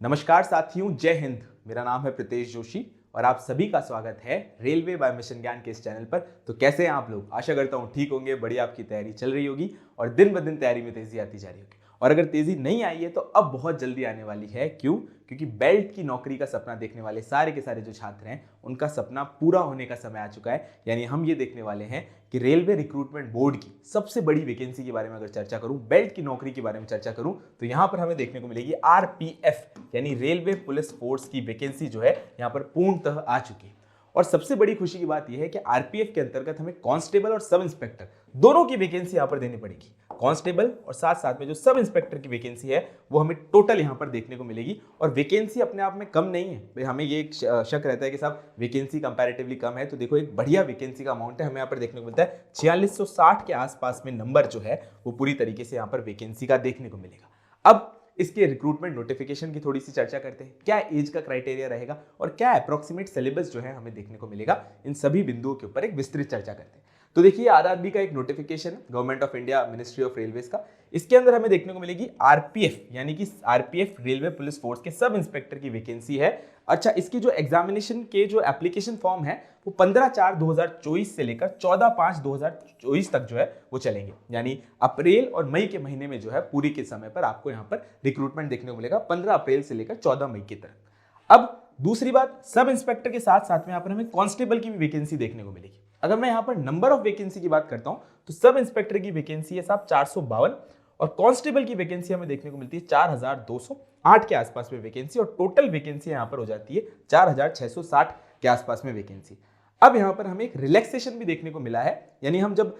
नमस्कार साथियों, जय हिंद। मेरा नाम है प्रीतेश जोशी और आप सभी का स्वागत है रेलवे बाय मिशन ज्ञान के इस चैनल पर। तो कैसे हैं आप लोग? आशा करता हूं ठीक होंगे, बढ़िया आपकी तैयारी चल रही होगी और दिन ब दिन तैयारी में तेजी आती जा रही होगी। और अगर तेजी नहीं आई है तो अब बहुत जल्दी आने वाली है। क्यों? क्योंकि बेल्ट की नौकरी का सपना देखने वाले सारे के सारे जो छात्र हैं उनका सपना पूरा होने का समय आ चुका है। यानी हम ये देखने वाले हैं कि रेलवे रिक्रूटमेंट बोर्ड की सबसे बड़ी वैकेंसी के बारे में अगर चर्चा करूं, बेल्ट की नौकरी के बारे में चर्चा करूं, तो यहां पर हमें देखने को मिलेगी आरपीएफ यानी रेलवे पुलिस फोर्स की वैकेंसी जो है यहां पर पूर्णतः आ चुकी है। और सबसे बड़ी खुशी की बात यह है कि आरपीएफ के अंतर्गत हमें कांस्टेबल और सब इंस्पेक्टर दोनों की वैकेंसी यहां पर देनी पड़ेगी। कांस्टेबल और साथ साथ में जो सब इंस्पेक्टर की वैकेंसी है वो हमें टोटल यहां पर देखने को मिलेगी। और वैकेंसी अपने आप में कम नहीं है। हमें ये एक शक रहता है कि साहब वैकेंसी कंपैरेटिवली कम है, तो देखो एक बढ़िया वैकेंसी का अमाउंट है हमें यहाँ पर देखने को मिलता है। 4660 के आसपास में नंबर जो है वो पूरी तरीके से यहाँ पर वैकेंसी का देखने को मिलेगा। अब इसके रिक्रूटमेंट नोटिफिकेशन की थोड़ी सी चर्चा करते हैं। क्या एज का क्राइटेरिया रहेगा और क्या अप्रोक्सीमेट सिलेबस जो है हमें देखने को मिलेगा, इन सभी बिंदुओं के ऊपर एक विस्तृत चर्चा करते हैं। तो देखिए, आरआरबी का एक नोटिफिकेशन है government of India ministry of railways का। इसके अंदर हमें देखने को मिलेगी आरपीएफ यानी कि आरपीएफ रेलवे पुलिस फोर्स के सब इंस्पेक्टर की वैकेंसी है। अच्छा, इसकी जो एग्जामिनेशन के जो एप्लीकेशन फॉर्म है वो 15/4/2024 से लेकर 14/5/2024 तक जो है वो चलेंगे। यानी अप्रैल और मई के महीने में जो है पूरी के समय पर आपको यहाँ पर रिक्रूटमेंट देखने को मिलेगा, 15 अप्रैल से लेकर 14 मई की तरफ। अब दूसरी बात, सब इंस्पेक्टर के साथ साथ में यहाँ पर हमें कांस्टेबल की भी वैकेंसी देखने को मिलेगी। अगर मैं यहाँ पर नंबर ऑफ वैकेंसी की बात करता हूं तो सब इंस्पेक्टर की वैकेंसी है साहब 452 और कांस्टेबल की वैकेंसी हमें देखने को मिलती है 4208 के आसपास में वैकेंसी। और टोटल वैकेंसी यहां पर हो जाती है 4660 के आसपास में वैकेंसी। अब यहां पर हमें एक रिलैक्सेशन भी देखने को मिला है। यानी हम जब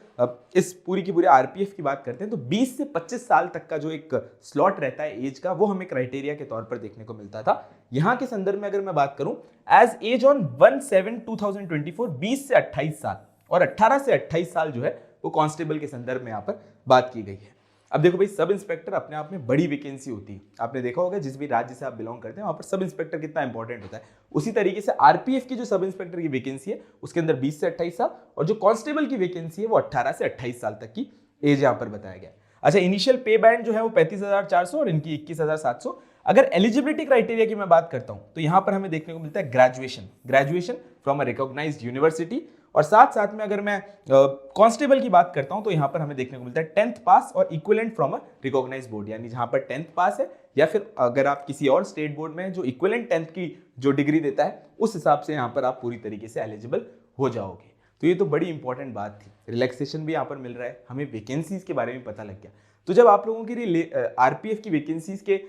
इस पूरी की पूरी आरपीएफ की बात करते हैं तो 20 से 25 साल तक का जो एक स्लॉट रहता है एज का, वो हमें क्राइटेरिया के तौर पर देखने को मिलता था। यहां के संदर्भ में अगर मैं बात करूं, एज एज ऑन 1/7/2024 20 से 28 साल और 18 से 28 साल जो है वो कांस्टेबल के संदर्भ में यहां पर बात की गई है। अब देखो भाई, सब इंस्पेक्टर अपने आप में बड़ी वैकेंसी होती है। आपने देखा होगा जिस भी राज्य से आप बिलोंग करते हैं वहां पर सब इंस्पेक्टर कितना इंपॉर्टेंट होता है। उसी तरीके से आरपीएफ की जो सब इंस्पेक्टर की वैकेंसी है उसके अंदर 20 से 28 साल और जो कांस्टेबल की वैकेंसी है वो 18 से 28 साल तक की एज यहां पर बताया गया है। अच्छा, इनिशियल पे बैंड जो है वो 35,400 और इनकी 21,700। अगर एलिजिबिलिटी क्राइटेरिया की मैं बात करता हूं तो यहां पर हमें देखने को मिलता है graduation from a recognised university. और साथ साथ में अगर मैं कांस्टेबल की बात करता हूं तो यहां पर हमें देखने को मिलता है 10th पास और equivalent from a recognised board. यानी जहां पर 10th पास है या फिर अगर आप किसी और स्टेट बोर्ड में जो इक्विवेलेंट 10th की जो डिग्री देता है उस हिसाब से यहां पर आप पूरी तरीके से एलिजिबल हो जाओगे। तो ये तो बड़ी इंपॉर्टेंट बात थी। रिलैक्सेशन भी यहाँ पर मिल रहा है, हमें वैकेंसीज के बारे में पता लग गया। तो जब आप लोगों के लिए आरपीएफ की वैकेंसीज के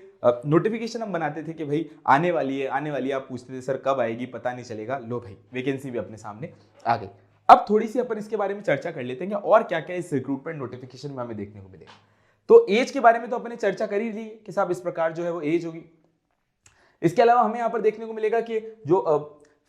नोटिफिकेशन हम बनाते थे कि भाई आने वाली है, आप पूछते थे सर कब आएगी, पता नहीं चलेगा। लो भाई, वैकेंसी भी अपने सामने आ गई। अब थोड़ी सी अपन इसके बारे में चर्चा कर लेते हैं और क्या क्या इस रिक्रूटमेंट नोटिफिकेशन में हमें देखने को मिलेगा। तो एज के बारे में तो अपने चर्चा कर ही ली कि साहब इस प्रकार जो है वो एज होगी। इसके अलावा हमें यहाँ पर देखने को मिलेगा कि जो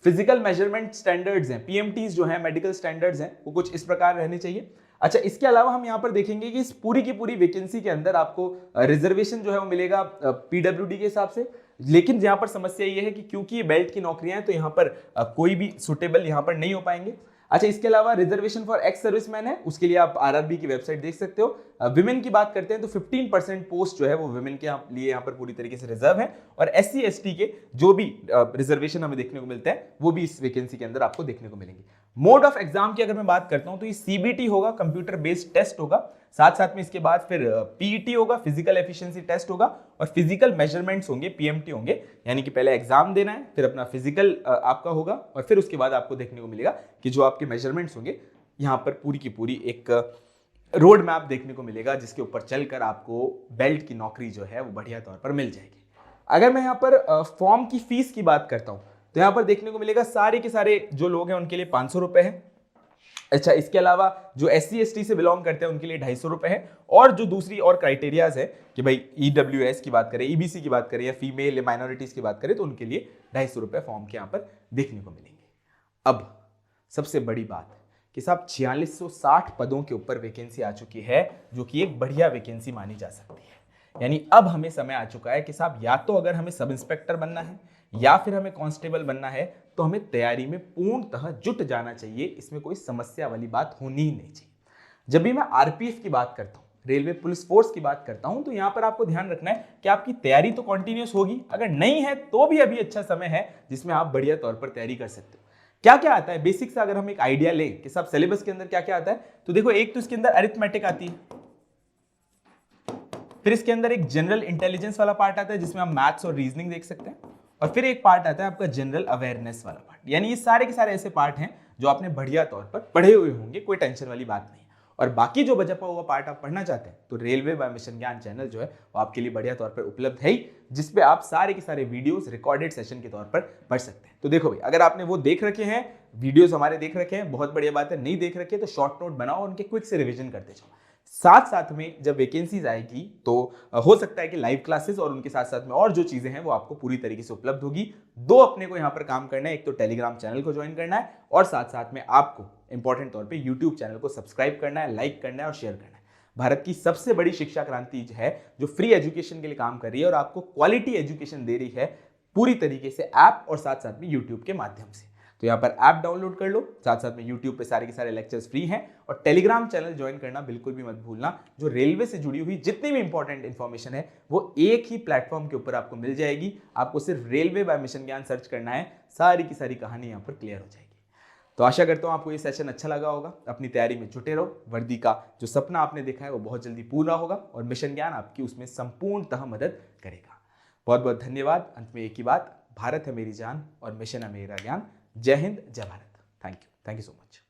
फिजिकल मेजरमेंट स्टैंडर्ड्स हैं, पीएमटीज जो है, मेडिकल स्टैंडर्ड्स हैं, वो कुछ इस प्रकार रहने चाहिए। अच्छा, इसके अलावा हम यहाँ पर देखेंगे कि इस पूरी की पूरी वैकेंसी के अंदर आपको रिजर्वेशन जो है वो मिलेगा पीडब्ल्यूडी के हिसाब से। लेकिन यहाँ पर समस्या ये है कि क्योंकि ये बेल्ट की नौकरियां हैं तो यहाँ पर कोई भी सुटेबल यहाँ पर नहीं हो पाएंगे। अच्छा, इसके अलावा रिजर्वेशन फॉर एक्स सर्विसमैन है, उसके लिए आप आरआरबी की वेबसाइट देख सकते हो। विमेन की बात करते हैं तो 15% पोस्ट जो है वो विमेन के लिए यहाँ पर पूरी तरीके से रिजर्व है। और एससी एसटी के जो भी रिजर्वेशन हमें देखने को मिलते हैं वो भी इस वैकेंसी के अंदर आपको देखने को मिलेंगे। मोड ऑफ एग्जाम की अगर मैं बात करता हूं तो ये सीबीटी होगा, कंप्यूटर बेस्ड टेस्ट होगा। साथ साथ में इसके बाद फिर पीईटी होगा, फिजिकल एफिशिएंसी टेस्ट होगा, और फिजिकल मेजरमेंट्स होंगे, पीएमटी होंगे। यानी कि पहले एग्जाम देना है, फिर अपना फिजिकल आपका होगा और फिर उसके बाद आपको देखने को मिलेगा कि जो आपके मेजरमेंट्स होंगे यहाँ पर पूरी की पूरी एक रोड मैप देखने को मिलेगा जिसके ऊपर चलकर आपको बेल्ट की नौकरी जो है वो बढ़िया तौर पर मिल जाएगी। अगर मैं यहाँ पर फॉर्म की फीस की बात करता हूँ तो यहाँ पर देखने को मिलेगा सारे के सारे जो लोग हैं उनके लिए 500 रुपए है। अच्छा, इसके अलावा जो एससी एसटी से बिलोंग करते हैं उनके लिए 250 रुपए है। और जो दूसरी और क्राइटेरियाज है कि भाई ईडब्ल्यूएस की बात करें, ईबीसी की बात करें या फीमेल या माइनॉरिटीज की बात करें तो उनके लिए 250 रुपए फॉर्म के यहाँ पर देखने को मिलेंगे। अब सबसे बड़ी बात कि साहब 4660 पदों के ऊपर वैकेंसी आ चुकी है जो कि एक बढ़िया वैकेंसी मानी जा सकती है। यानी अब हमें समय आ चुका है कि साहब या तो अगर हमें सब इंस्पेक्टर बनना है या फिर हमें कांस्टेबल बनना है तो हमें तैयारी में पूर्णतः जुट जाना चाहिए। इसमें कोई समस्या वाली बात होनी ही नहीं चाहिए। जब भी मैं आरपीएफ की बात करता हूं, रेलवे पुलिस फोर्स की बात करता हूं, तो यहां पर आपको ध्यान रखना है कि आपकी तैयारी तो कंटिन्यूअस होगी, अगर नहीं है तो भी अभी अच्छा समय है जिसमें आप बढ़िया तौर पर तैयारी कर सकते हो। क्या क्या आता है बेसिक से अगर हम एक आइडिया लें कि सब सिलेबस के अंदर क्या क्या आता है, तो देखो एक तो इसके अंदर अरिथमेटिक आती है, फिर इसके अंदर एक जनरल इंटेलिजेंस वाला पार्ट आता है जिसमें आप मैथ्स और रीजनिंग देख सकते हैं, और फिर एक पार्ट आता है आपका जनरल अवेयरनेस वाला पार्ट। यानी ये सारे के सारे ऐसे पार्ट हैं जो आपने बढ़िया तौर पर पढ़े हुए होंगे, कोई टेंशन वाली बात नहीं है। और बाकी जो बचा हुआ पार्ट आप पढ़ना चाहते हैं तो रेलवे बाय मिशन ज्ञान चैनल जो है वो आपके लिए बढ़िया तौर पर उपलब्ध है ही, जिसपे आप सारे के सारे वीडियोस रिकॉर्डेड सेशन के तौर पर पढ़ सकते हैं। तो देखो भाई, अगर आपने वो देख रखे हैं, वीडियोस हमारे देख रखे हैं, बहुत बढ़िया बात है। नहीं देख रखे तो शॉर्ट नोट बनाओ और उनके क्विक से रिवीजन करते जाओ। साथ साथ में जब वैकेंसीज आएगी तो हो सकता है कि लाइव क्लासेस और उनके साथ साथ में और जो चीजें हैं वो आपको पूरी तरीके से उपलब्ध होगी। दो अपने को यहां पर काम करना है, एक तो टेलीग्राम चैनल को ज्वाइन करना है और साथ साथ में आपको इंपॉर्टेंट तौर पे यूट्यूब चैनल को सब्सक्राइब करना है, लाइक करना है और शेयर करना है। भारत की सबसे बड़ी शिक्षा क्रांति है जो फ्री एजुकेशन के लिए काम कर रही है और आपको क्वालिटी एजुकेशन दे रही है पूरी तरीके से ऐप और साथ साथ में यूट्यूब के माध्यम से। तो यहाँ पर ऐप डाउनलोड कर लो, साथ साथ में यूट्यूब पे सारे के सारे लेक्चर्स फ्री हैं, और टेलीग्राम चैनल ज्वाइन करना बिल्कुल भी मत भूलना। जो रेलवे से जुड़ी हुई जितनी भी इंपॉर्टेंट इंफॉर्मेशन है वो एक ही प्लेटफॉर्म के ऊपर आपको मिल जाएगी। आपको सिर्फ रेलवे बाय मिशन ज्ञान सर्च करना है, सारी की सारी कहानी यहाँ पर क्लियर हो जाएगी। तो आशा करता हूँ आपको ये सेशन अच्छा लगा होगा। अपनी तैयारी में जुटे रहो, वर्दी का जो सपना आपने देखा है वो बहुत जल्दी पूरा होगा और मिशन ज्ञान आपकी उसमें संपूर्णतः मदद करेगा। बहुत बहुत धन्यवाद। अंत में एक ही बात, भारत है मेरी जान और मिशन है मेरा ज्ञान। जय हिंद, जय Bharat. Thank you so much.